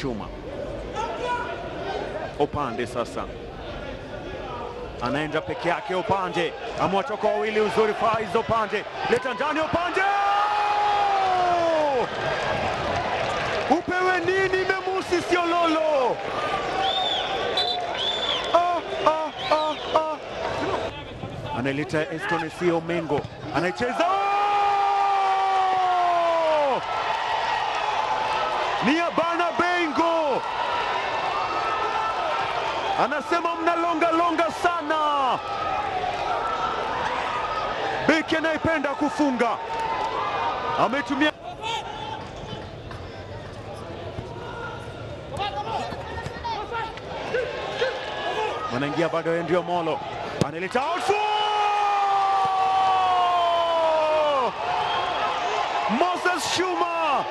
Shuma. Upande sasa anaenda peke yake. Upande amewatoka wawili, uzuri Faiz. Upande leta ndani, Upande upewe nini? Memusi Siololo anaileta Eston Sio Mengo, anaicheza ni Abana Bengo, anasema mnalonga sana. Beki anaipenda kufunga, ametumia wanaingia bado. Ndio Molo analeta outful, Moses Shuma,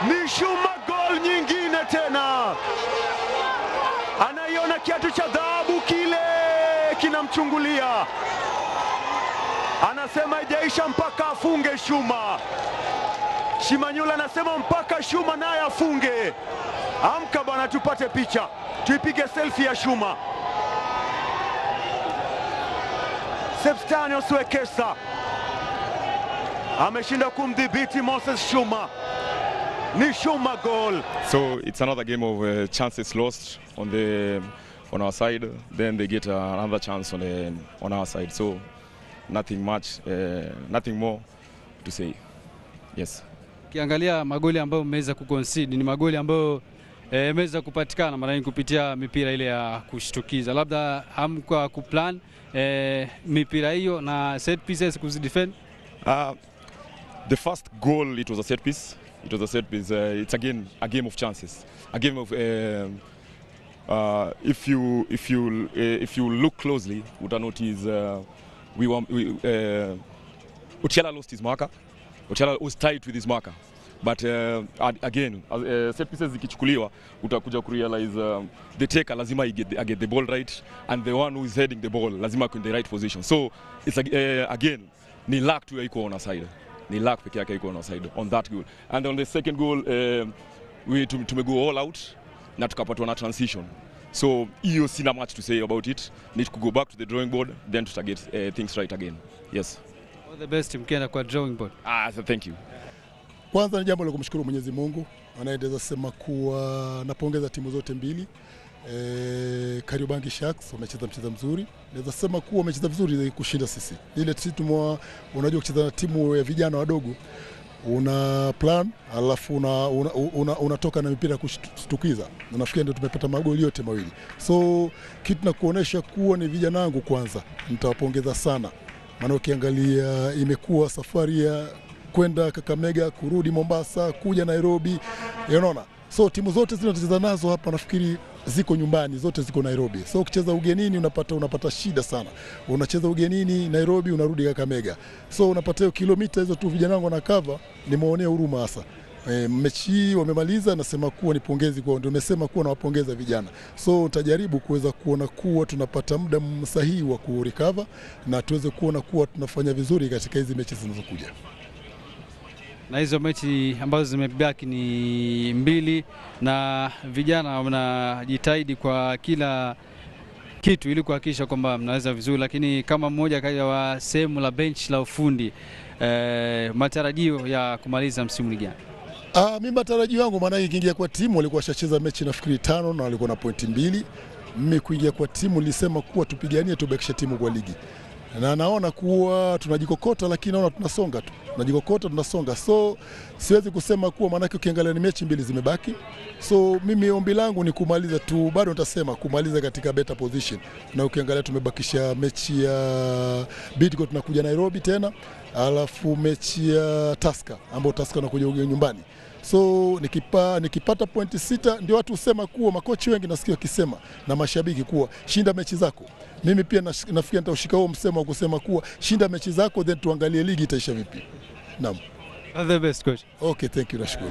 ni Shuma, gol nyingine tena. Anaiona kiatu cha dhahabu kile kinamchungulia, anasema haijaisha mpaka afunge Shuma. Shimanyula anasema mpaka Shuma naye afunge. Amka bwana, tupate picha, tuipige selfie ya Shuma. Sebstanios Wekesa ameshinda kumdhibiti Moses Shuma. Ni Shuma goal. So it's another game of chances lost on our side. Then they get another chance on our side. So nothing much, nothing more to say. Yes. Kiangalia magoli ambayo mmeweza kuconcede ni magoli ambayo yameweza kupatikana mara nyingi kupitia mipira ile ya kushtukiza. Labda hamkuwa kuplan mipira hiyo na set pieces kuzidefend. The first goal, it was a set piece. It was a set piece. It's again a game of chances. A game of if you look closely, would notice Ochiala lost his marker. Ochiala was tight with his marker. But again, set pieces zikichukuliwa, utakuja kurealize the taker lazima get the ball right, and the one who is heading the ball lazima in the right position. So it's again, ni luck tu iko on our side. Ni luck peke yake iko on our side on that goal. And on the second goal, we tumego all out na tukapatwa na transition. So hiyo sina much to say about it. Need to go back to the drawing board, then to get things right again. Yes. All the best mkienda kwa drawing board. So thank you. Kwanza ni jambo la kumshukuru Mwenyezi Mungu, anayeweza sema kuwa napongeza timu zote mbili. Kariobangi Sharks wamecheza mchezo mzuri. Naweza sema kuwa wamecheza vizuri kushinda sisi. Ile timu unajua kucheza na timu ya vijana wadogo, una plan alafu unatoka na mipira kushtukiza. Na nafikiri ndio tumepata magoli yote mawili. So kitu na kuonesha kuwa ni vijana wangu kwanza. Nitawapongeza sana. Maana ukiangalia imekuwa safari ya kwenda Kakamega, kurudi Mombasa, kuja Nairobi, unaona. So timu zote zinacheza nazo hapa nafikiri ziko nyumbani, zote ziko Nairobi. So ukicheza ugenini unapata shida sana. Unacheza ugenini Nairobi, unarudi Kakamega. So unapata hiyo kilomita hizo tu vijana wangu na cover, nimeonea huruma hasa. Mechi hii wamemaliza, nasema kuwa ni pongezi kwao, ndio nimesema kuwa nawapongeza vijana. So utajaribu kuweza kuona kuwa tunapata muda sahihi wa kurecover na tuweze kuona kuwa tunafanya vizuri katika hizi mechi zinazokuja. Na hizo mechi ambazo zimebaki ni mbili, na vijana wanajitahidi kwa kila kitu ili kuhakikisha kwamba mnaweza vizuri, lakini kama mmoja kati wa sehemu la bench la ufundi, matarajio ya kumaliza msimu ni gani? Mimi matarajio yangu, maana ikiingia kwa timu walikuwa washacheza mechi nafikiri 5 na walikuwa na pointi 2. Mimi kuingia kwa timu nilisema kuwa tupiganie tubakishe timu kwa ligi. Na naona kuwa tunajikokota, lakini naona tunasonga tu. Tunajikokota, tunasonga. So siwezi kusema kuwa, maana ukiangalia ni mechi 2 zimebaki. So mimi ombi langu ni kumaliza tu, bado nitasema kumaliza katika better position. Na ukiangalia tumebakisha mechi ya Bidco, tunakuja Nairobi tena, alafu mechi ya Tusker ambao Tusker nakuja nyumbani. So nikipata pointi 6 ndio watu usema kuwa, makochi wengi nasikia wakisema na mashabiki kuwa shinda mechi zako. Mimi pia nafikiri nitaushika huo msemo wa kusema kuwa shinda mechi zako, then tuangalie ligi itaisha vipi. Naam. All the best coach. Okay, thank you, nashukuru.